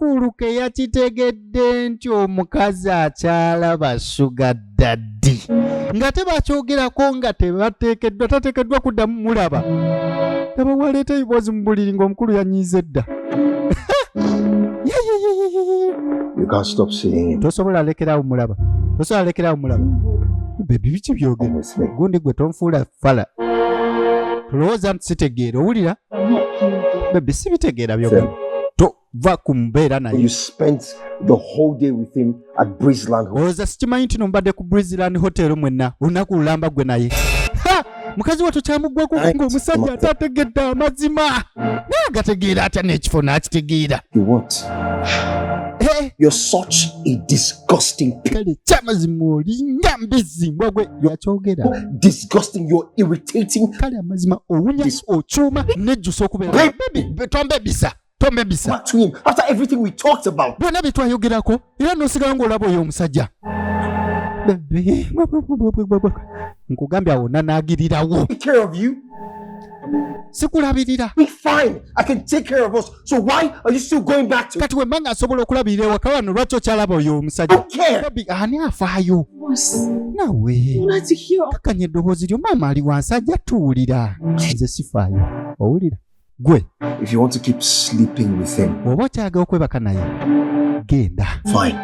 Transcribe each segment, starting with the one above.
Omukuluke yakitegedde nti omukazi akyalaba sugar daddy nga tebakyogerako nga tateekeddwa kuddamu mulaba taba waleeta ebiboozi mu buliri ng'omukulu yanyiiza edda. You can't stop seeing him. Tosobola lekeraawo mulaba. Bebi biki byogera gundi gwe tonfuula fala tulowooza nti sitegeera owulira bebi sibitegeera byogera tova ku mbeera naye. You spent the whole day with him at Breezeland Hotel. Olowooza sikimanyi nti nombadde ku Breezeland Hotel mwenna olunaku lulamba gwe naye. Mukazi wattu kyamuggwako ng'omusajja atategedde amazima naye agategeera atya n'ekifo n'akitegeera. You're such a disgusting pig. Disgusting, you're irritating. Back to him after everything we talked about. Take care of you. Sikulabirira. Be fine. I can take care of us. So why are you still going back to? Kati we manga asobola okulabirira waka wano lwaki okyalaba oyo omusajja. Ani afaayo? Nawe. Kakanya eddoboozi lyo maama ali wansi ajja tuwulira. Nze sifaayo. Owulira? Gwe. If you want to keep sleeping with him. Oba okyagala okwebaka naye. Genda. Fine.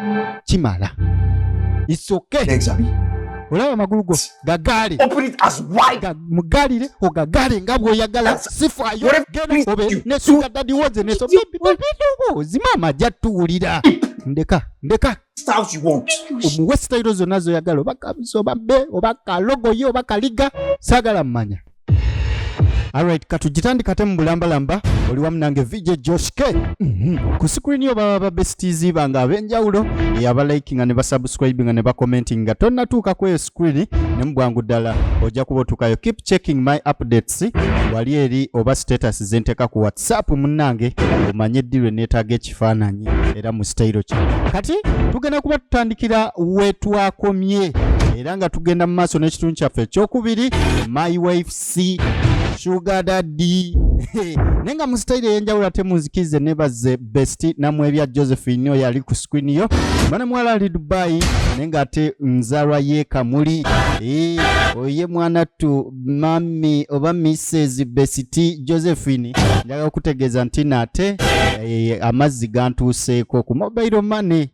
Kimala. It's okay. Exactly. Olaba amagulu go gagaale. Open it as wide. Mugalire ogagaale nga bw'oyagala sifaayo genda obe ne sugar daddy woze ne so zimama ajja tuwulira. Ndeka. Style you want. Omuwe style zonna zoyagala oba kabiso oba be oba kalogo ye oba kaliga saagala mmanya. Alright, katugitandika mu bulambalamba oli wamu nange VJ JoshK. Ku screen yo baba besties banga abenjawulo yaba liking ne basubscribe ne commenting nga tonnatuuka ku screen ne mbwangu ddala ojja kuba otukayo. Keep checking my updates wali eri oba status zenteka ku WhatsApp munnange omanye ddirwe neetaaga ekifaananyi era mu style ki. Kati tugenda kuba tutandikira wetwakomye era nga tugenda mu maaso n'ekitundu kyaffe ekyokubiri my wife C sugar daddy. Nenga mu style y'enjawulo ate muzikize nebaze besti namwe ebya Josephine oyo yali ku screen yo bana mwala ali Dubai nenga ate nzarwa ye Kamuli oye mwana tu mami oba Mrs Besti Josephine ndaga okutegeeza nti nate amazzi gantuuseeko ku mobile money.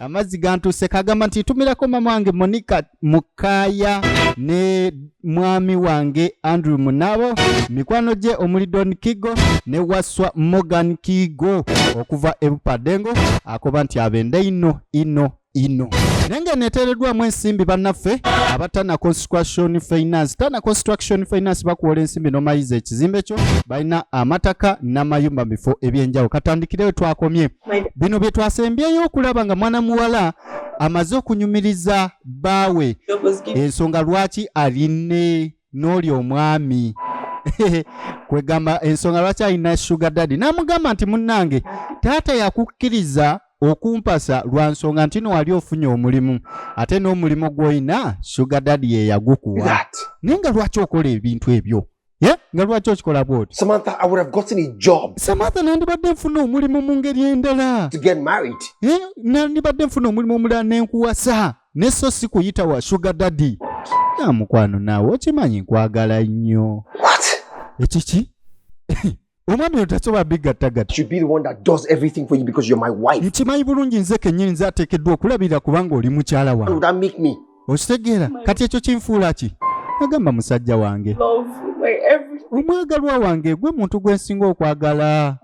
Amazzi gantuuse kagamba nti tumirako mama wange Monica Mukaya ne mwami wange Andrew Munabo mikwano gye omuli Don Kigo ne waswa Morgan Kigo okuva ebupadengo akoba nti abende ino nenge netereddwamu ensimbi bannaffe abatana construction finance bakuwola ensimbi nomayiza ekizimbe kyo balina amataka n'amayumba bifo ebyenjawulo. Katandikirewo twakomye bino bye twasembyeyo okulaba nga mwana muwala amaze okunyumiriza baawe ensonga lwaki aline n'oli omwami kwegamba ensonga lwaki alina sugar daddy n'amugamba nti munnange taata yakukkiriza okumpasa lwa nsonga nti no wali ofunye omulimu ate n'omulimu gw'oyina sugar daddy ye yagukuwa nenga lwaki okola ebintu ebyo nga lwaki okikola bwoti. Samantha, I would have gotten a job. Samantha nandibadde nfuna omulimu mu ngeri endala. To get married. Nandibadde nfuna omulimu omulala nenkuwasa ne so si kuyita wa sugar daddy. Mukwano naawe okimanyi nkwagala nnyo. What? Ekiki? Omwami otasobola bigattagatta. Should be the one that does everything for you because you're my wife. Nkimanyi bulungi nze kennyini nze ateekeddwa okulabirira kubanga oli mukyala wange. Would that make me? Okitegeera kati ekyo kinfuula ki? Agamba musajja wange. Omwagalwa wange gwe muntu gwe nsinga okwagala.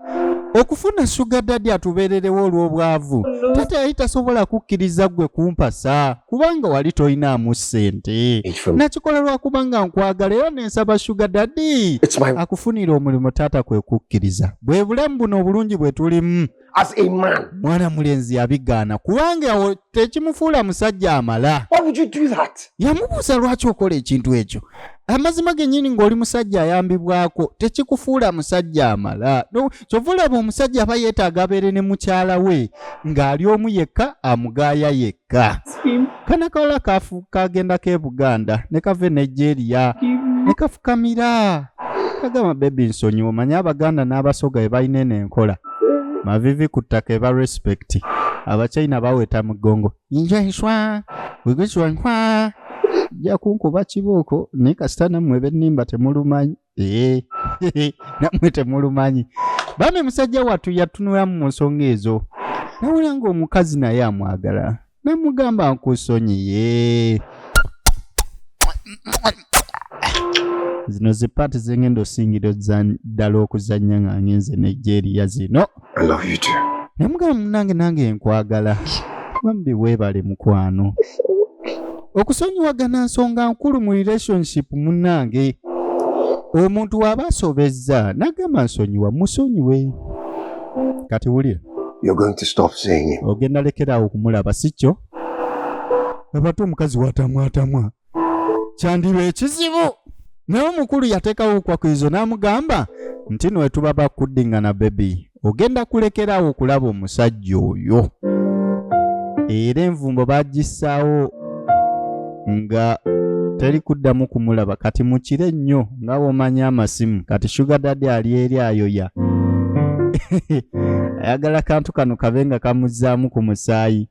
Okufuna sugar daddy atubeererewo olw'obwavu tate yali tasobola kukkiriza gwe kumpasa kubanga wali toyinaamu ssente. Nakikola lwakubanga nkwagala era nensaba sugar daddy akufunira omulimu taata kwe kukkiriza. Bwe bulamu buno obulungi bwe tulimu as a man. Mwana mulenzi yabigaana kubanga tekimufuula musajja amala. Why would you do that? Yamubuuza lwaki okola ekintu ekyo. Amazima gennyini ng'oli musajja ayambibwako tekikufuula musajja amala. Kyova olaba omusajja aba yeetaaga abeere ne mukyala we ng'ali omu yekka amugaaya yekka. Kanakaola kagenda k'e Buganda ne kava e Nigeria ne kafukamira. Kagamba bebi nsonyi omanyi Abaganda n'Abasoga be balina eno enkola. mavivi ku ttaka eba respect. Abachina baweta mugongo. Injeshwa, wigwishwa. Ja kunkuba kibooko naye kasita nammwe bennimba temulumanyi. Nammwe temulumanyi. Bame musajja wattu yatunula mu nsonga ezo. Nawulira ng'omukazi naye amwagala. Namugamba nkusonyiye. Zino zipaati zengendo singiro ddala okuzannya nga ngenze Nigeria zino. I love you too. Namugamba nange nkwagala. Bambi weebale mukwano. Okusonyiwagana nsonga nkulu mu relationship munnange. Omuntu waba asobezza nagamba nsonyiwa musonyiwe. Kati wulira. You're going to stop saying it. Ogenda lekeraawo okumulaba sikyo? Abate omukazi watamwatamwa. Kyandiba ekizibu. Naye omukulu yateekawo okwakwizo n'amugamba nti no wetuba bakuddingana bebi. Ogenda kulekeraawo okulaba omusajja oyo. Era envumbo bagissaawo nga teri kuddamu kumulaba kati mukire nnyo nga bw'omanya amasimu kati sugar daddy ali eri ayoya. Ayagala kantu kano kabe nga kamuzzaamu ku musaayi.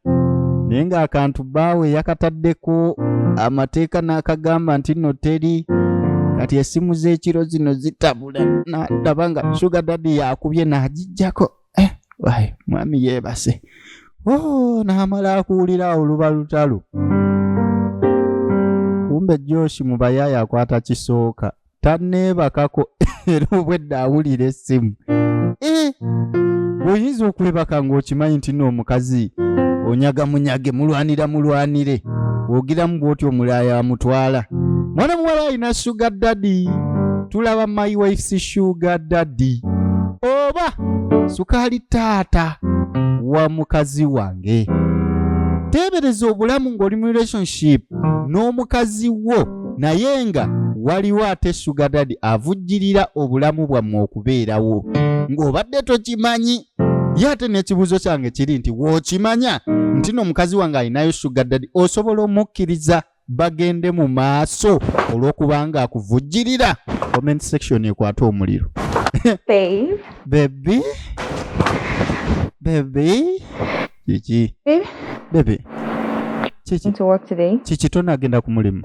Naye ng'akantu bbaawe yakataddeko amateeka n'akagamba nti no teri kati essimu z'ekiro zino zitabula n'adaba nga sugar daddy yakubye n'agijjako. Wayi mwami yeebase. N'amala akuwulira oluba lutalo. Kumbe Josh mu bayaaya akwata kisooka. Tanneebakako era obwedda awulira essimu. Bw'oyinza okwebaka ng'okimanyi nti n'omukazi onyaga munyage mulwanire. Ogiramu bw'oti omulaya amutwala. Mwana muwala alina sugar daddy. Tulaba my wife's sugar daddy. Oba sukaali taata wa mukazi wange. Teebereza obulamu ng'oli mu relationship n'omukazi wo naye nga waliwo ate sugar daddy avujjirira obulamu bwammwe okubeerawo ng'obadde tokimanyi. Ye ate n'ekibuuzo kyange kiri nti w'okimanya nti n'omukazi wange alinayo sugar daddy osobola omukkiriza bagende mu maaso olw'okubanga akuvujjirira. Comment section ekwata omuliro. Baby. Kiki? Baby. Kiki? To work today? Kiki tonagenda ku mulimu?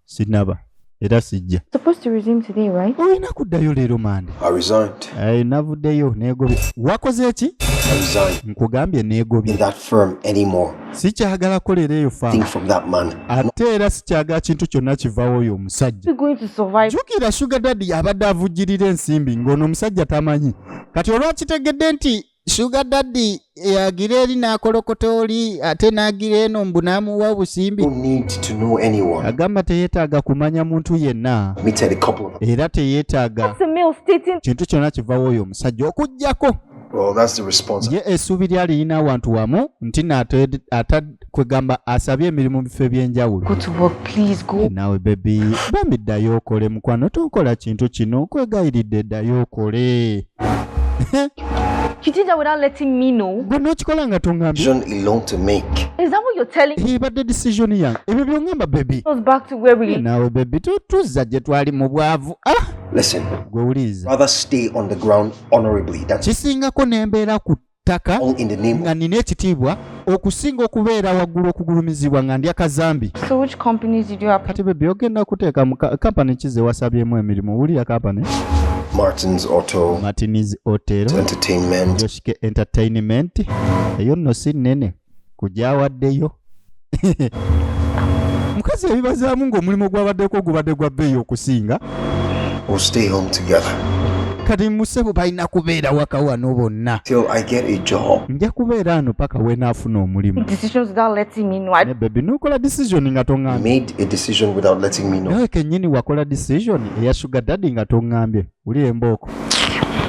Sinaba. Era sijja. Supposed to resume today, right? Olina kuddayo leero mande. I resigned. Navuddeyo neegobye. Wakoze ki? I resigned. Nkugambye neegobye. In that firm anymore. Sikyagala kolera eyo Think faamu. from that man. Ate era sikyagala kintu kyonna kivaawo oyo omusajja. You're going to survive. Jukira sugar daddy abadde avujjirira ensimbi ng'ono omusajja tamanyi. Kati olwakitegedde nti sugar daddy yagira eri n'akolokota oli ate n'agira eno mbu n'amuwa obusimbi. You don't need to know anyone. Agamba teyeetaaga kumanya muntu yenna. Let me tell a couple of them. Era teyeetaaga That's a mail stating kintu kyonna kivaawo oyo omusajja okuggyako. Well, that's the response. Ye essuubi lyali lina awantu wamu nti kwegamba asabye emirimu mu bifo eby'enjawulo. go to work, please go. Naawe bebi bambi ddayo okole mukwano tokola kintu kino nkwegayiridde ddayo okole. You did that without letting me know. Gwe n'okikola nga tongambye. Decision alone to make. Is that what you're telling me? Ebadde decision yange ebyo byongamba bebi. Us back to where we Naawe bebi tuzza gye twali mu bwavu. Listen, Gwe wuliza. rather stay on the ground honorably. That's Kisingako n'embeera ku ttaka all in the name nga of. nina ekitiibwa okusinga okubeera waggulu okugulumizibwa nga ndya kazambi. So which companies did you apply? Kati bebi ogenda kuteeka mu kampani kize wasabyemu emirimu. Wulira kampani? Martin's Auto, Martin's Hotel, Entertainment. JoshK4NigerianMovies. Eyo nno si nnene kugyawaddeyo. Mukazi ebibazaamu ng'omulimu gwabaddeko gubadde gwa bbeeyi okusinga. We'll stay home together Kati musebo balina kubeera waka wano bonna. till I get a job. Nja kubeera ano paka we naafuna omulimu. Decisions without letting me know. Ne baby n'okola decision nga I tongambye. made a decision without letting me know. Nawe kennyini wakola decision eya sugar daddy nga tongambye. Wulira embooko.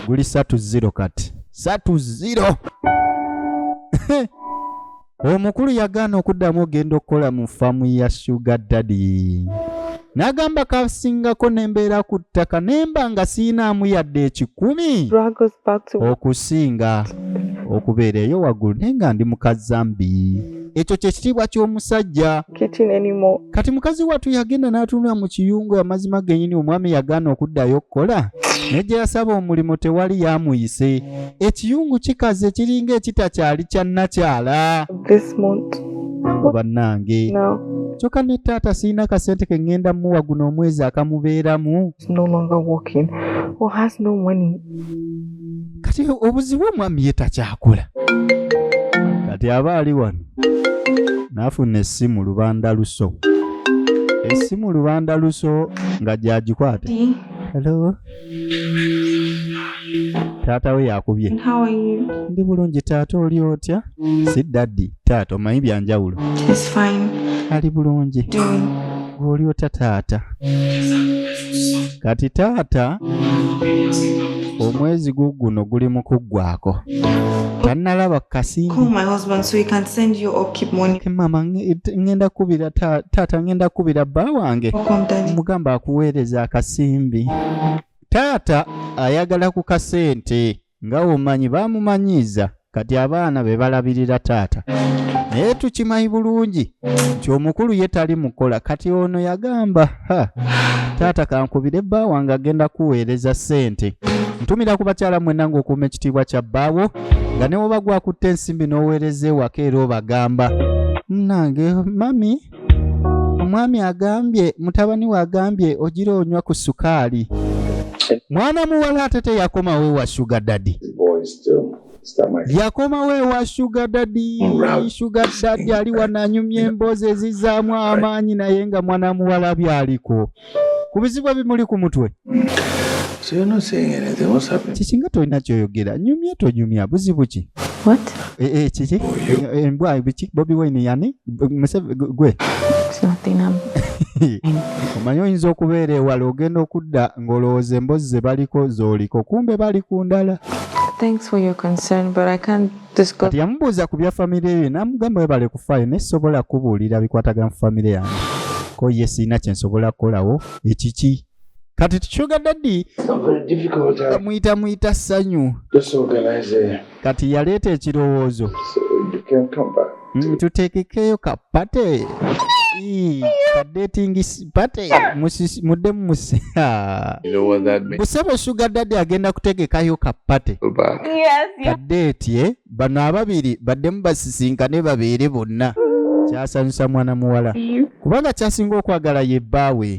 Guli 3-0 kati. 3-0. Omukulu yagaana okuddamu ogenda okukola mu faamu ya sugar daddy. N'agamba kasingako n'embeera ku ttaka nemba nga siinaamu yadde 10 Drag us back to okusinga okubeera eyo waggulu naye nga ndi mu kazambi. ekyo kye kitiibwa ky'omusajja. getting anymore. Kati mukazi wattu yagenda n'atunula mu kiyungu amazima gennyini omwami yagaana okuddayo okukola naye gye yasaba omulimu tewali yamuyise. Ekiyungu kikaze kiringa ekitakyali kya nnakyala. This month. Bannange. No. Kyokka ne taata sirina kasente ke ŋŋenda muwa guno omwezi akamubeeramu. He's no longer working or has no money. Kati obuzibu omwami ye takyakola. Kati aba ali wano n'afuna essimu Luganda-dubbed. Essimu Luganda-dubbed nga gy'agikwate. Hello. Taata we yakubye. How are you? Ndi bulungi taata, oli otya? Si daddy. Taata omanyi byanjawulo. It's fine. Ali bulungi. Doing. Oli otya taata? Kati taata omwezi guno guli mu kuggwako. Tannalaba kasimbi. Call my husband so he can send you upkeep money. Mama ngenda kubira taata ngenda kubira bba wange. Welcome, Daddy. Mugamba akuweereza akasimbi. Taata ayagala ku kasente nga omanyi bamumanyiza. Kati abaana be balabirira taata. Naye tukimanyi bulungi nti omukulu ye tali mukola. Kati ono yagamba taata kankubire bba wange agenda kuweereza ssente. Ntumira ku bakyala mwenna ng'okuuma ekitiibwa kya bbaawo nga ne woba gwakutte ensimbi n'oweereza ewaka era obagamba. Nange mami omwami agambye mutabani we agambye ogira onywa ku sukaali. Mwana muwala ate teyakomawo ewa sugar daddy. Yakomawo ewa sugar daddy. Sugar daddy ali wananyumya emboozi ezizaamu amaanyi naye nga mwana muwala byaliko. Ku bizibu bimuli ku mutwe. So you're not saying anything. What's happening? Kikinga tolina kyoyogera. Nyumya tonyumya buzibu ki? What? Kiki? Mbwa biki? Bobi Wine yani? Museve gwe. It's nothing. Omanyi oyinza okubeera ewala ogenda okudda ng'olowooza emboozi ze baliko z'oliko kumbe bali ku ndala. Thanks for your concern, but I can't discuss. Kati yamubuuza ku bya famire ye n'amugamba webale kufaayo naye sobola kubuulira bikwatagana mu famire yange. Ko ye sirina kye nsobola kukolawo ekiki. Kati sugar daddy muyita ssanyu. Kati yaleeta ekirowoozo. Tuteekekeyo kapate. Dating pate mudde muse. You know what that means? Busaba sugar daddy agenda kutegekayo kapate. Yes. Kadeti bano ababiri baddemu basisinkane babeere bonna. Kyasanyusa mwana muwala. Kubanga kyasinga okwagala yebbaawe.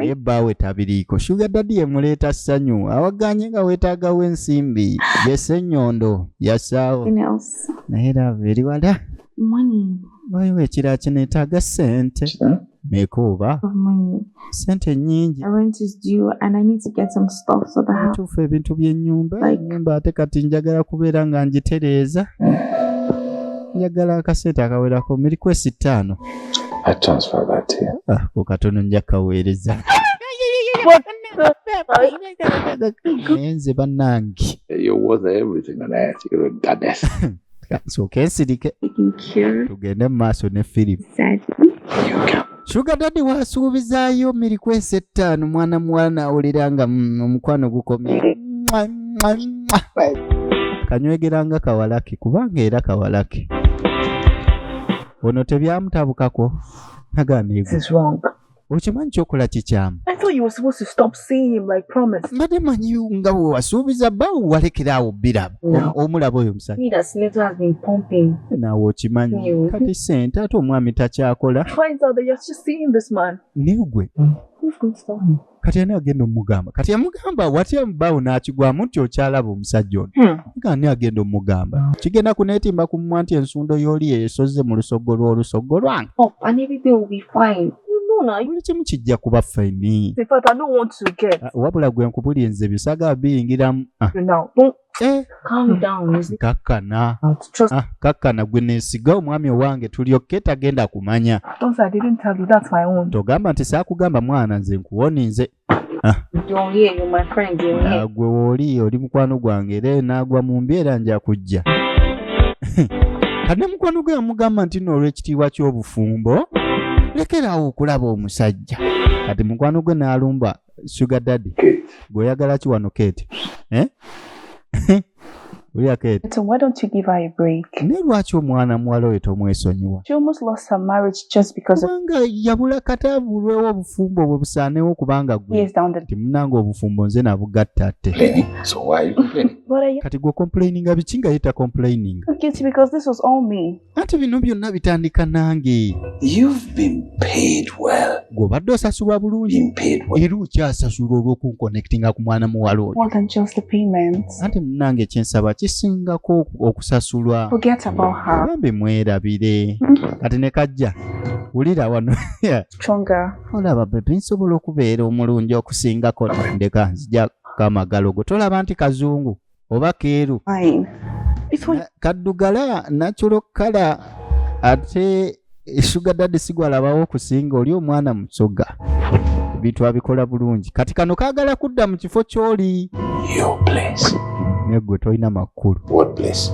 Yebbaawe tabiriiko. Sugar daddy yemuleeta ssanyu. Awaganye nga weetaagawo ensimbi. Yesenyondo. Yasaawo. Naye lava eri wala. Money. Waliwo ekirala kyeneetaaga ssente. Meekooba. Ssente nnyingi. Rent is due and I need to get some stuff for the house. Tuufu ebintu by'ennyumba. Ennyumba ate kati njagala kubeera nga ngitereeza. Njagala akasente akawerako request 5. I transfer that to you. Ku katono nja kaweereza. Nze bannange. You're worth everything on earth. You're a goddess. Nsooke nsirike. Tugende mu maaso ne firimu. Sugar daddy wasuubizaayo request 5 mwana muwala awulira nga omukwano gukomye. Kanywegeranga kawalaki kubanga era kawalaki. Ono tebyamutabukako. This is wrong. Okimanyi kyokola kikyamu. I thought you were supposed to stop seeing him like promised. Mbadde manyi nga bwe wasuubiza bbawo walekerawo birabo. Omulaba oyo musajja. He that senator has been pumping. Naawe okimanyi. Kati ssente ate omwami takyakola. Finds out that you're just seeing this man. Ne gwe. Who's going to stop him? Kati ani agenda omugamba. Kati yamugamba watya bbawo n'akigwamu nti okyalaba omusajja ono. Ani agenda omugamba. Kigenda kuneetimba ku mmwa nti ensundo y'oli esoze mu lusogo lw'olusogo lwange. Oh, and everything will be fine. Buli kimu kijja kuba fine. In fact, I don't want to get. Wabula gwe nkubulya nze bisaga biyingiramu. Now, don't calm down. Kakkana. Trust. Kakkana gwe neesiga omwami owange tulyokke tagenda kumanya. Don't say I didn't tell you. That's my own. Togamba nti saakugamba mwana nze nkuwoninze. Don't hear you, my friend. Gwe oli mukwano gwange era naagwa mu mbeera nja kujja. Kane mukwano gwe yamugamba nti n'olw'ekitiibwa ky'obufumbo lekerawo okulaba omusajja. Kati mukwano gwe n'alumba Sugar daddy. Gwe oyagala ki wano Kate? So why don't you give her a break? Ne lwaki omwana muwala oyo tomwesonyiwa? She almost lost her marriage just because of kubanga yabula kataabulwewo obufumbo bwe busaanewo kubanga years down the timunanga obufumbo nze nabugatta ate. So why are you complaining? Kati gwe complaininga biki nga yita complaining? guilty because this was all me. Ate bino byonna bitandika nange. You've been paid well. Gw'obadde osasulwa bulungi. Been paid well. Era okyasasulwa olw'okunconnectinga ku mwana muwala oyo. More than just the payments. Ate munnange kyensaba kisingako okusasulwa. Forget about her. Bambi mwerabire. Kati ne kajja. Wulira wano. Stronger. Olaba bebe nsobola okubeera omulungi okusingako ndeka nzija kamagalo go. Tolaba nti kazungu oba keeru. Fine. Kaddugala natural color ate sugar daddy sigwalabawo okusinga oli omwana musoga. Bintu abikola bulungi. Kati kano kaagala kudda mu kifo ky'oli. Your place. Negwe toyina makulu. What place?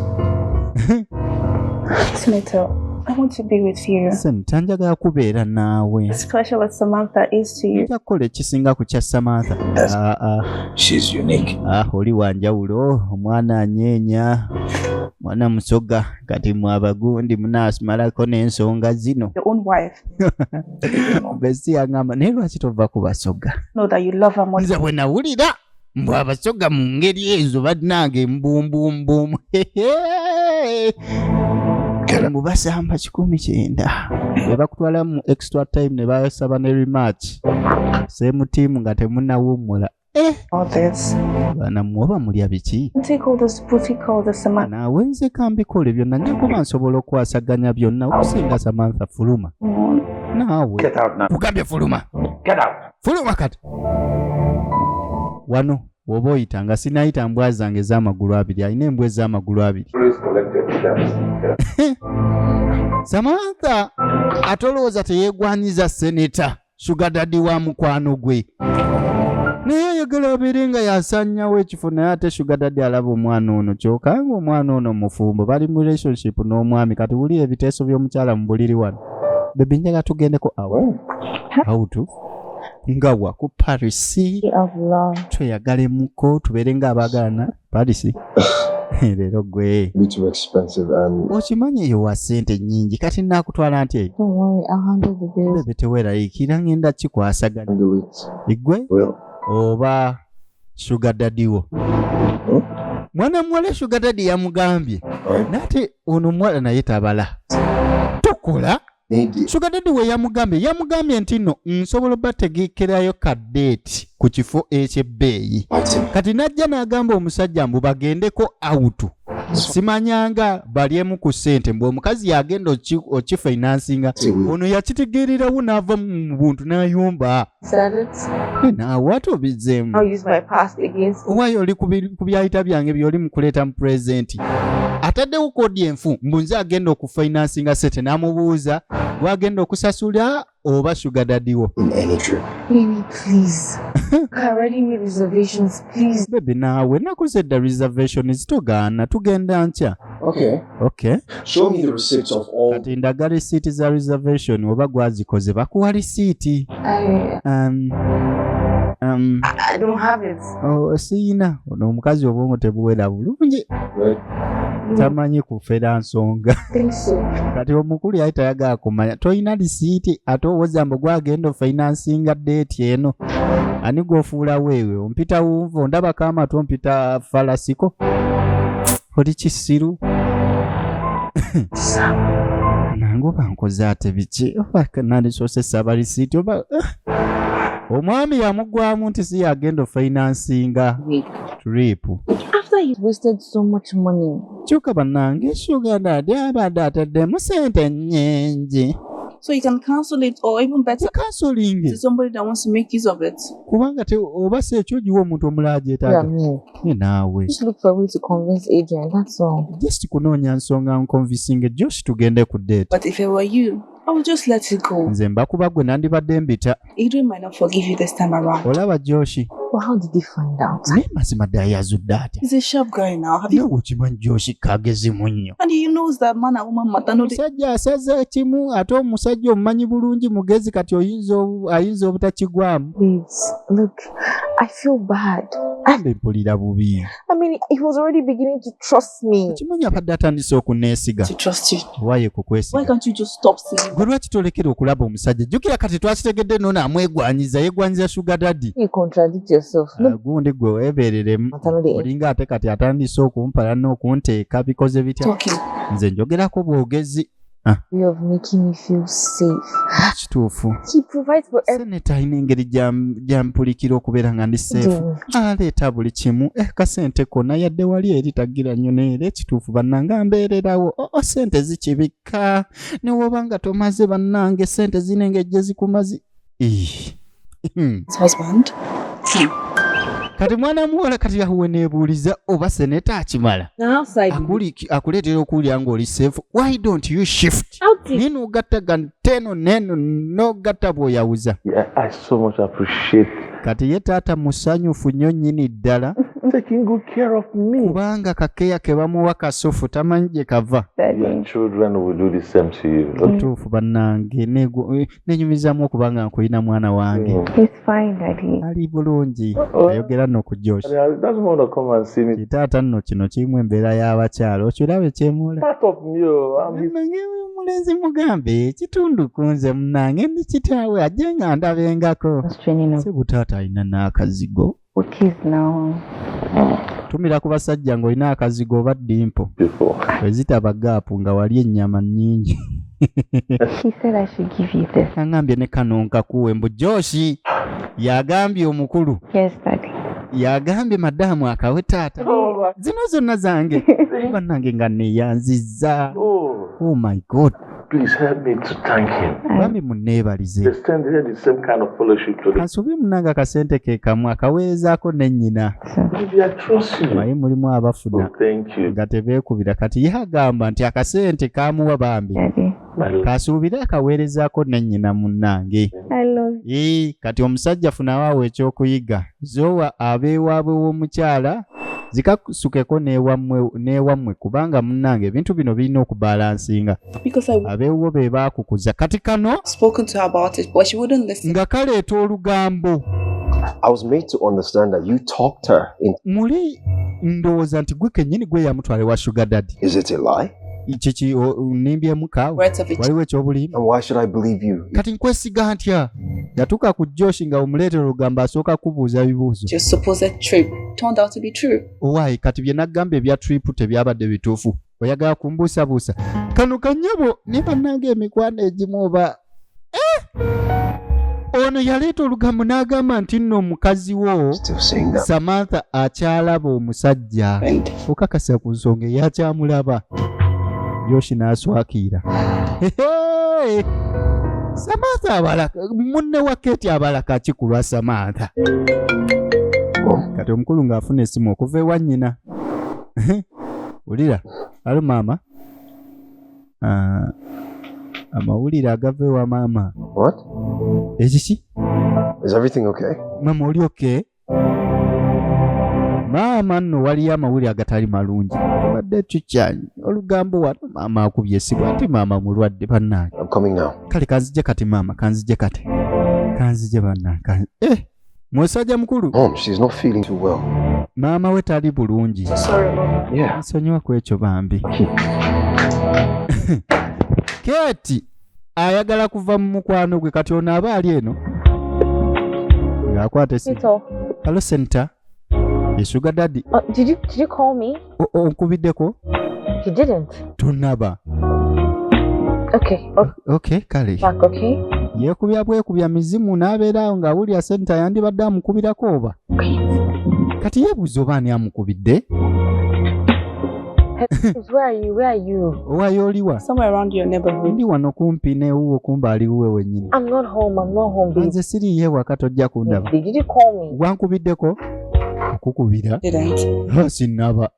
Senator, I want to be with you. Tanjagala kubeera naawe. Special as Samantha is to you. Nja kukola ekisinga ku kya Samantha. She's unique. Oli wanjawulo, omwana anyeenya, mwana musoga, kati mwabagundi munaasimalako n'ensonga zino. Your own wife. Besi yangamba, naye lwaki tova ku basoga? Know that you love her more. Nze bwe nawulira mbu abasoga mu ngeri ezo bannange mbumbumbumu. Mbu basamba 19. Bwe bakutwala mu extra time ne basaba ne rematch. Same team nga temunnawummula. All this. Bana mwoba mulya biki? Take all this boutique, all this Samantha. Naawe nze kambikole byonna nja kuba nsobola okwasaganya byonna okusinga Samantha fuluma. Naawe. Get out now. Kugambye fuluma. Get out. Fuluma kati. Wano woba oyita nga sinayita mbwa zange ez'amagulu abiri, alina embwa ez'amagulu abiri. Samantha atolowooza teyeegwanyiza seneta sugar daddy wa mukwano gwe. Naye ayagala abeere nga yasanyawo ekifo naye ate sugar daddy alaba omwana ono kyokka nga omwana ono mufumbo bali mu relationship n'omwami. Kati wulira ebiteeso by'omukyala mu buliri wano. Bebi njaga tugendeko awo. Awutu. Nga wa ku Paris. Tweyagale muko tubeere nga abaagalana Paris. Leero gwe. Be too expensive and okimanyi eyo wa ssente nnyingi kati naakutwala nti eyo. Don't worry, I'll handle the bills. Bebe teweeraliikira ngenda kikwasaganya. do it. Igwe Well. oba sugar daddy wo. Mwana muwala sugar daddy yamugambye. Nate ono muwala naye tabala. Tukola. Sugar daddy we yamugambye nti no nsobola bategekerayo kaddeeti ku kifo eky'ebbeeyi. Kati najja n'agamba omusajja mbu bagendeko awutu. Simanyanga balyemu ku ssente mbu omukazi yagenda okifinansinga. Ono yakitegeererawo n'ava mu buntu n'ayumba. Naawe ate obizeemu. I'll use my past against you. Owayo oli ku byayita byange by'oli mu kuleeta mu purezenti. Ataddewo koodi enfu mbu nze agenda okufinansinga ssente n'amubuuza wagenda okusasula oba sugar daddy wo. In any trip. Baby, please. I already made reservations, please. Baby naawe nakuzedda reservations togaana tugenda nkya. Okay. Show me the receipts of all. Kati ndaga risiiti za reservation oba gwazikoze bakuwa risiiti. I don't have it. Siina ono omukazi obwongo tebuwera bulungi. Tamanyi kufera nsonga. Think so. Kati omukulu yali tayagala kumanya toyina risiiti ate owooza mbu gwagenda ofinansinga deeti eno. Ani gwofuula weewe ompita wunva ondabako amatu ompita falasiko. Oli kisiru. Nange oba nkoze ate biki oba nandisoosesa abarisiiti oba omwami yamugwamu nti si yagenda ofinansinga trip. After you wasted so much money. Kyokka bannange sugar daddy abadde ataddemu ssente nnyingi. So you can cancel it, or even better, Cancelling to somebody that wants to make use of it. kubanga oba si ekyo giwa omuntu omulala Yeah, gyetaaga. me. Naawe Just look for a way to convince Adrian, that's all. just kunoonya nsonga nkonvisinge Josh tugende ku date. But if it were you, I would just let it go. Nze mbakuba gwe nandibadde mbita. Adrian might not forgive you this time around. Olaba Josh Well, how did he find out? naye mazima ddala yazudde atya. He's a sharp guy now. Have you? Nawe okimanyi Josh kagezi munnyo. And he knows that man and woman matter. No, they Musajja asaze kimu ate omusajja omumanyi bulungi mugezi kati ayinza obutakigwamu. Please, look, I feel bad. Bambi mpulira bubi. I mean, he was already beginning to trust me. Kimanyi abadde atandise okuneesiga. To trust you. Waaye kukwesiga. Why can't you just stop seeing? Gwe lwaki tolekera okulaba omusajja? Jjukira kati twakitegedde nno amwegwanyiza yeegwanyiza sugar daddy. You contradict yourself. No. Gundi gwe weebereremu. Olinga ate kati atandise okumpala n'okunteeka bikoze bitya. Talking. Nze njogerako bwogezi. Way of making me feel safe. Kituufu. He provides for everything. Seneta alina engeri gyampulikira okubeera nga ndi seefu. Aleeta buli kimu. Kasente konna yadde wali eri tagira nnyo neera ekituufu bannanga mbeererawo. Sente zikibika. Ne woba nga tomaze bannange sente zinengejje zikumazi. Husband. Kati mwana muwala kati yahuwe neebuuliza oba seneta akimala. Akuleetera okuwulira ng'oli seefu. Why don't you shift? Nino ogatta ganteno neno n'ogatta bw'oyawuza. Yeah, I so much appreciate kati ye taata musanyufu nnyo nnyini ddala taking good care of me. Kubanga kakeya ke bamuwa kasufu tamanyi gye kava. Your children will do the same to you. Otuufu bannange nenyumizamu okubanga nkulina mwana wange. He's fine, Daddy. Ali bulungi. Ayogera nno ku Josh. I don't want to come and see me. Taata nno kino kirimu embeera y'abakyalo. Okirabe kyemula. Part of me, I'm his... Mulenzi mugambe kitundu kunze munange ndi kitaawe ajje nga ndabengako. Si butaata alina n'akazigo. Tumira ku basajja ng'olina akazigo oba dimpo. Wezitaba gaapu nga wali ennyama nnyingi. He said I should give you this. Angambye ne kano nkakuwe mbu Joshi yagambye omukulu. Yes, Daddy. Yagambye madamu akawe taata. Zino zonna zange. Bannange nga neeyanzizza. Oh my God. Please help me to thank him. Bambi munneebalize. They stand here the same kind of fellowship today. Kansubi munanga kasente ke kamu akaweezaako ne nnyina. I trust you. Naye mulimu abafuna. Oh, thank you. Nga tebeekubira kati ye agamba nti akasente kaamuwa bambi. Kasuubire akaweerezaako ne nnyina munnange. Kati omusajja funa waawe ekyokuyiga. Zowa abeewaabwe w'omukyala zikasukeko n'ewammwe kubanga munnange ebintu bino birina okubalansinga. Abeewo be baakukuza kati kano nga kaleeta olugambo. I was made to understand that you talked her into... Muli ndowooza nti gwe kennyini gwe yamutwala wa sugar daddy. Is it a lie? Kiki nimbyemu kaawe waliwo ekyobulimba. And why should I believe you? Kati nkwesiga ntya yatuuka ku Josh nga omuleetera olugambo asooka kubuuza bibuuzo. Your supposed trip turned out to be true. Why kati bye nagamba ebya trip tebyabadde bituufu oyagala kumbuusabuusa kano kanyabo ne bannange emikwano egimu oba ono yaleeta olugambo n'agamba nti nno omukazi wo Samantha akyalaba omusajja okakasa ku nsonga eyakyamulaba. Josh n'aswakiira. Samantha abalaka munne wa Keti abalaka ki ku lwa Samantha. Kati omukulu ng'afuna essimu okuva ewa nnyina. Wulira alo maama. Amawulire agava ewa maama. What? Ekiki? Is everything okay? Maama oli okay? Maama nno waliyo amawulire agatali malungi. Tubadde tukyanyi olugambo wano maama akubye essimu ate maama mulwadde bannange. I'm coming now. Kale kanzije kati maama kanzije kati. Kanzije bannange. Musajja mukulu. Mom, she's not feeling too well. Maama we tali bulungi. Sorry, Mom. Yeah. Nsonyiwa ku ekyo bambi. Keti ayagala kuva mu mukwano gwe kati ono aba ali eno. Ng'akwata essimu. Hello, Senator. Sugar daddy. Did you call me? Onkubiddeko? You didn't. Tonaba. Okay, kale. Back, okay? Yeekubya bwekubya mizimu n'abeerawo ng'awulira Senator yandibadde amukubirako oba. Kati yeebuuza oba ani amukubidde? Where are you? Owayo oliwa? Somewhere around your neighborhood. Ndi wano kumpi n'ewuwo kumbali wuwe wennyini. I'm not home, babe. Nze siriiyo ewaka tojja kundaba. Did you call me? Wankubiddeko? Okukubira? Didn't. Sinnaba.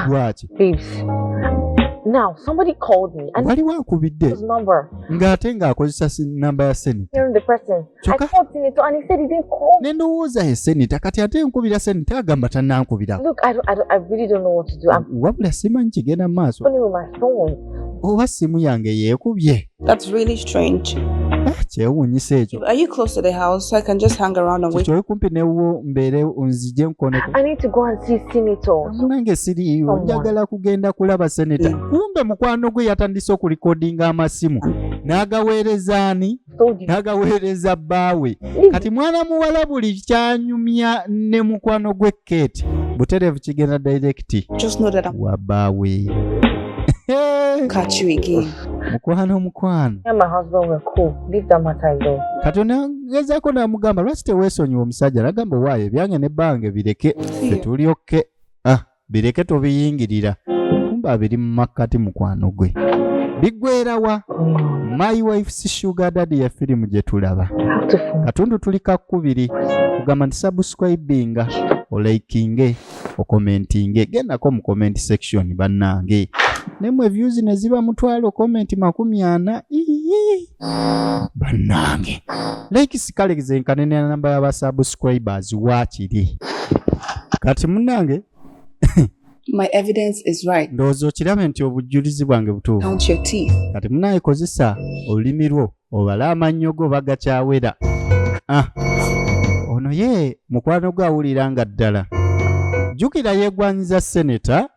Lwaki? Babes. Now, somebody called me. And wali wankubidde? his number. Ng'ate ng'akozesa namba ya Senator. Hearing the person. Choka? I called Senator and he said he didn't call me. Ne ndowooza ye Senator kati ate nkubira Senator agamba tannankubira. Look, I really don't know what to do. I'm Wabula simanyi kigenda mu maaso. funny with my phone. oba simu yange yeekubye. That's really strange. Kyewuunyisa ekyo. Are you close to the house so I can just hang around and wait? Kyoli kumpi newo mbeere onzije nkoneko. I need to go and see Senator. Nange siriiyo, njagala kugenda kulaba seneta. Kumbe mukwano gwe yatandise okulikodinga amasimu. N'agaweereza ani? N'agaweereza bbaawe. Kati mwana muwala buli kyanyumya ne mukwano gwe Kate. Butereevu kigenda direct. Just know that I'm wa bbaawe. catch you again. Mukwano. Me and my husband were cool. Leave that matter alone. Kati onagezaako n'amugamba lwaki teweesonyiwa omusajja n'agamba waayo ebyange ne bbange bireke ffe tulyokke bireke tobiyingirira. Kumbe abiri mu makkati mukwano gwe. Biggwerawa My Wife's Sugar Daddy ya firimu gye tulaba. Katundu tuli kakubiri kugamba nti subscribinga olikinge okomentinge gendako mu comment section bannange nemwe views ne ziba mutwalo comment 40 bannange like sikale zenkanene na namba ya subscribers wakiri kati munnange. My evidence is right. Ndozo kirabe nti obujulizi bwange butuufu. Count your teeth. Kati munaye kozesa olulimi lwo obala amannyo go bagakyawera. Ono ye mukwano gwe awulira nga ddala. Jjukira yeegwanyiza seneta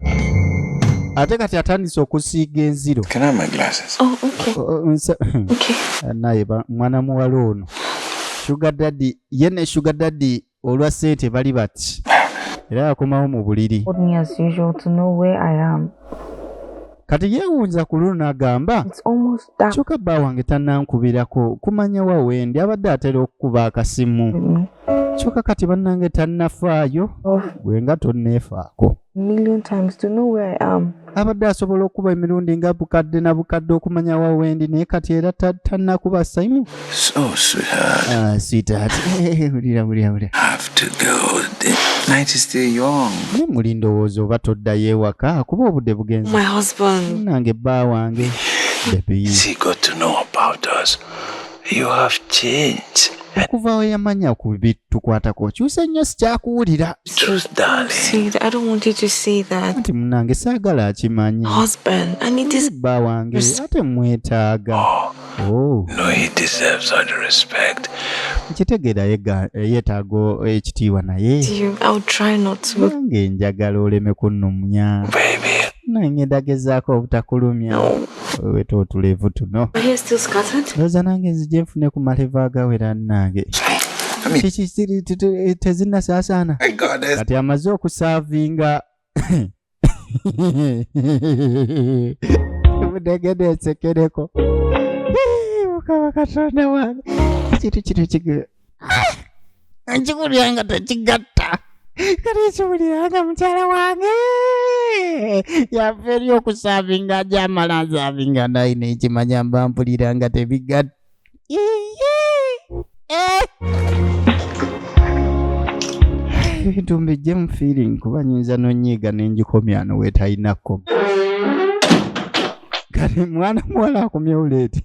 ate kati atandise okusiiga enziro. Can I have my glasses? Oh, okay. Okay. Naye mwana muwala ono Sugar Daddy ye ne Sugar Daddy olwa ssente bali bati. Era yakomawo mu buliri. Told me as usual to know where I am. Kati yeewunza ku luno n'agamba It's almost dark. kyokka bba wange tannankubirako kumanya wa wendi abadde atera okukuba akasimu. Kyokka kati bannange tannafaayo gwe nga tonneefaako. Million times to know where I am. Abadde asobola okuba emirundi nga bukadde na bukadde okumanya wa wendi naye kati era tannakuba simu. So, sweetheart. Sweetheart. Ulira. I have to go. The night is still young. Ne muli ndowooza oba toddayo ewaka kuba obudde bugenze. My husband. Nange bba wange. Baby. He got to know about us. You have changed. Okuva we yamanya ku bitukwatako okyuse nnyo sikyakuwulira. Truth, darling. See, I don't want you to say that. Anti munange saagala akimanyi. Husband, I need this. Bba wange ate mwetaaga. No, he deserves all the respect. Nkitegeera yeetaaga ekitiibwa naye. I'll try not to. Nange njagala oleme kunnumya. Baby. Nange ndagezaako obutakulumya. Weto otulevu tuno. My hair still scattered? Loza nange nzije nfune ku malevu agawera nange. Kiki tezinnasaasaana. My God, Kati amaze okusaavinga. Budegede nsekereko. Mukama Katonda wange. Kintu kino kige. Nkikulyanga tekigatta. Kati ekiwuliranga mukyala wange. Yafa eri okusaavinga ajamala nsaavinga nayina ekimanya mba mpuliranga tebigatta. Ebintu mbijje mu feeling kuba nyinza nonyiiga nenjikomya no weetalinako. Kati mwana muwala akomyewo leeti.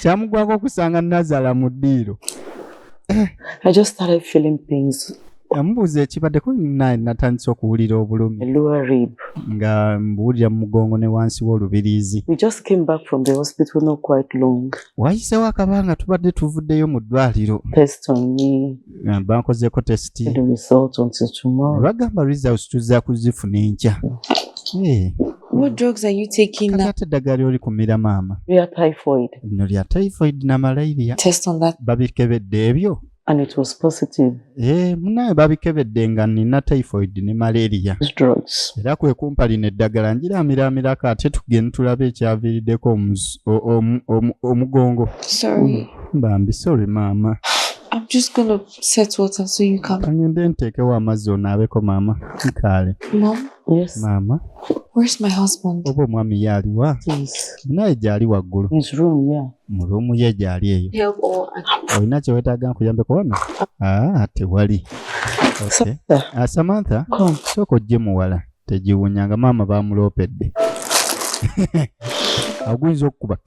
Kyamugwako okusanga Nazala mu ddiiro. I just started feeling pains. Amubuuza ekibaddeko naye natandise okuwulira obulumi. A lower rib. Nga mbuulira mu mugongo ne wansi w'olubiriizi. We just came back from the hospital not quite long. Wayiseewo akabanga tubadde tuvuddeyo mu ddwaliro. Test on me. Bankozeeko tesiti. The result until tomorrow. Bagamba results tuzza kuzifuna enkya. What drugs are you taking now? Kati eddagala oli kumira maama. We are typhoid. Lino lya typhoid na malaria. Test on that. Babikebedde ebyo. And it was positive. Munaye babikebedde nga nina typhoid ne malaria. Drugs. Era kwe kumpali n'eddagala njiraamiramirako ate tugende tulabe ekyaviiriddeko omugongo. Sorry. Bambi sorry maama. I'm just gonna set water so you can. Kangende nteekewo amazzi onaabeko maama. Nkaale. Mom? Yes. Maama. Where's my husband? Oba omwami ye aliwa? Yes. Naye gyali waggulu. His room, yeah. Mu ruumu ye gyali eyo. Help or Olina kye weetaaga nkuyambeko wano? Tewali. Okay. Samantha, sooka ojje muwala. Tegiwunyanga maama baamuloopedde. Aguyinza okukuba.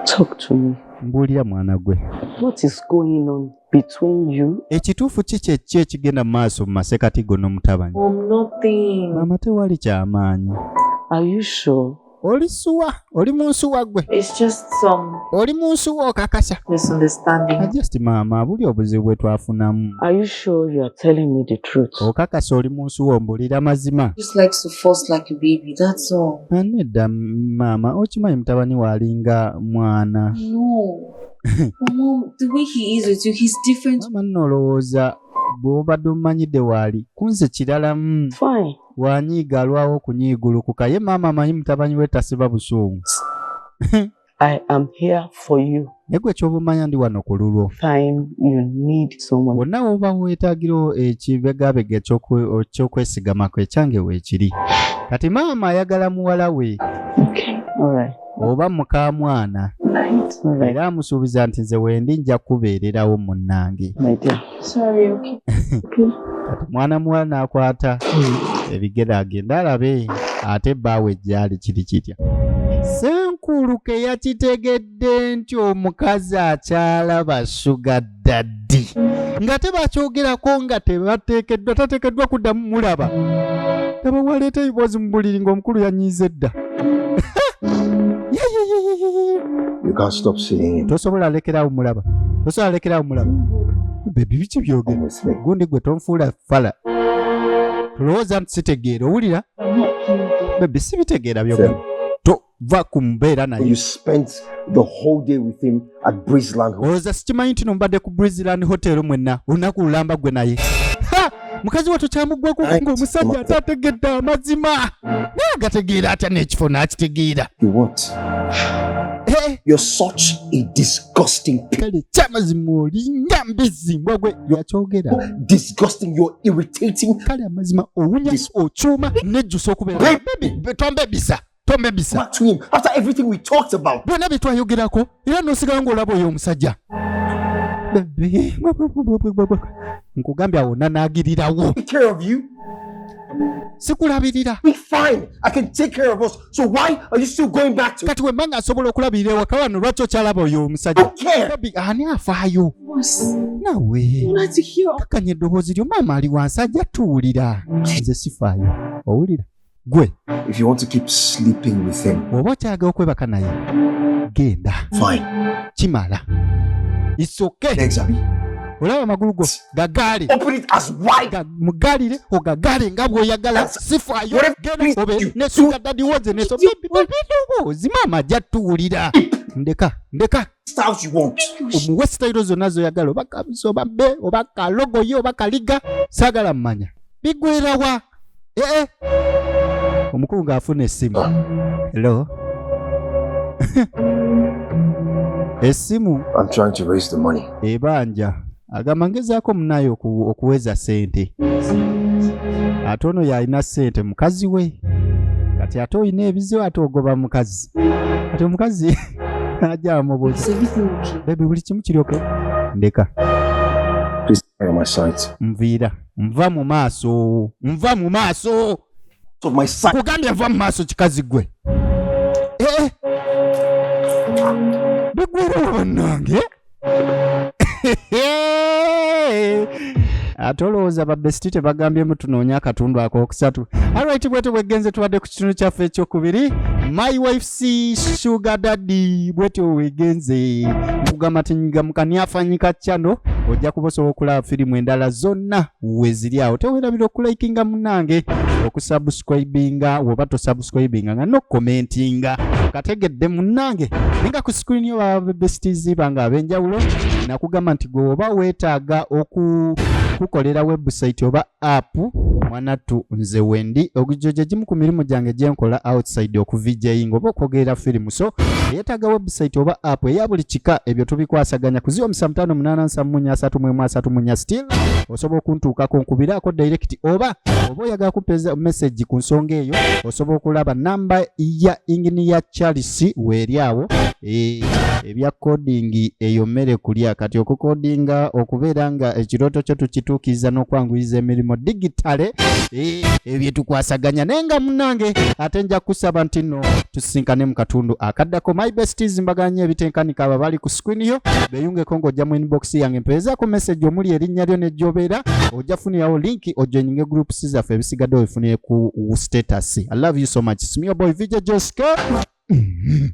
Talk to me. Mbuulira mwana gwe. What is going on? between you? Ekituufu kiki ekigenda mu maaso mu masekatigo n'omutabanyi? Nothing. Maama tewali kyamaanyi. Are you sure? Oli suwa? Oli mu nsuwa gwe? It's just some Oli mu nsuwa okakasa? misunderstanding. Just maama buli obuzibu bwe twafunamu. Are you sure you are telling me the truth? Okakasa oli mu nsuwa ombulira mazima. Just likes to fuss like a baby, that's all. Nedda maama okimanyi mutabani waalinga mwana. No. Mom, the way he is with you, he's different. Maama nno olowooza bw'obadde omumanyidde waali kunze kirala Fine. wanyiiga alwawo okunyiigulukuka ye maama amanyi mutabani we tasiba busungu. I am here for you. Ne gwe ky'obumanya ndi wano ku lulwo. Time you need someone. Bonna oba weetaagiro ekibegabega eky'okwesigamako ekyange weekiri. Kati maama ayagala muwala we. Okay. All right. Oba muka mwana. All right. Era amusuubiza nti nze wendi nja kubeererawo munnange. My dear. Sorry, okay. Kati mwana muwala n'akwata ebigere agenda alabe ate bbaawe gyali kiri kitya. Senkuluke yakitegedde nti omukazi akyalaba sugar daddy nga tebakyogerako nga tateekeddwa kuddamu mulaba. Taba waleeta ebiboozi mu buliri ng'omukulu yanyiiza edda. You can't stop seeing him. Tosobola lekerawo mulaba. Tosobola lekerawo mulaba. Bebi biki byogera? Gundi gwe tonfuula fala. Tulowooza nti sitegeera owulira? Bebi sibitegeera byogera. Tova ku mbeera naye. You spent the whole day with him at Breezeland Hotel. Olowooza sikimanyi nti mbadde ku Breezeland Hotel mwenna olunaku lulamba gwe naye. Mukazi wattu kyamuggwako ng'omusajja atategedde amazima. Naye agategeera atya n'ekifo n'akitegeera. What? You're such a disgusting pig. Kale kyamazima oli nyambizimbwa gwe yakyogera. Disgusting, you're irritating. Kale amazima owunya okyuma nejjusa okubeera. Tombebisa. Back to him after everything we talked about. Byonna bye twayogerako era n'osigala ng'olaba oyo omusajja. Nkugambye awo nanaagirirawo. Take care of you. Sikulabirira. Be fine. I can take care of us. So why are you still going back to? Kati wemba ng'asobola okulabirira ewaka wano lwaki okyalaba oyo omusajja? Care. Ani afaayo? Nawe. Kakanya eddoboozi lyo maama ali wansi ajja tuwulira. Nze sifaayo. Owulira? Gwe. If you want to keep sleeping with him. Oba okyagala okwebaka naye. Genda. Fine. Kimala. It's okay. Thanks, Abby. Olaba amagulu go gagaale. Open it as wide. Mugalire ogagaale nga bw'oyagala. Sifaayo. Genda obe ne sugar daddy woze ne so. Zimama ajja tuwulira. Ndeka. Style you want. Omuwe style zonna zoyagala oba kabiso oba bbe oba kalogo ye oba kaliga saagala mmanya. Bigwerawa. Omukulu ng'afuna essimu. Hello. Essimu. I'm trying to raise the money. Ebanja. Agamba ngezaako munayo okuweza sente. Ate ono yalina sente mukazi we. Kati ate oyina ebizibu ate ogoba mukazi. Kati omukazi ajja amubuuza. Baby buli kimu kiri okay? Ndeka. Please stay on my side. Nviira. Nva mu maaso. Of my side. Kugambye nva mu maaso kikazi gwe. Bigwera bannange. Atolowooza babbesiti tebagambyemu tunoonya akatundu akookusatu. Alright bwete bwegenze tubadde ku kitundu kyaffe ekyokubiri. My wife si sugar daddy bwete wegenze. Nkugamba tinyiga mukaniafanyika chano. Ojja kuba osobola okulaba firimu endala zonna weziri awo. Teweerabira okulikinga munnange, okusubscribinga woba tosubscribinga nga no commentinga. Kategedde munnange ninga ku screen yo babesitizi banga abenjawulo. Nakugamba nti gwe oba weetaaga kukolera website oba app mwanatu nze wendi ogujoje jimu ku mirimu gyange gye nkola outside okuvijayinga oba okwogerera firimu. So yeetaaga website oba app eya buli kika ebyo tubikwasaganya ku 07588333 still osobola okuntuukako nkubiraako direct oba oyagala kumpeza message ku nsonga eyo osobola okulaba namba ya ingini ya Charles weeryawo ebya coding eyo mmere kulya kati okukodinga okubeera nga ekirooto kyo tukituukiriza n'okwanguyiza emirimu digitale tukwate ebye tukwasaganya nenga munange ate nja kusaba nti no tusisinkane mu katundu akaddako. My besties mbaganye ebitenkanika aba bali ku screen yo beyungeko ng'ojja mu inbox yange mpeeza ku message omuli erinnya lyo ne gy'obeera ojja funirawo link ojoininge groups zaffe ebisigadde obifunire ku status. I love you so much. It's me your boy VJ JoshK.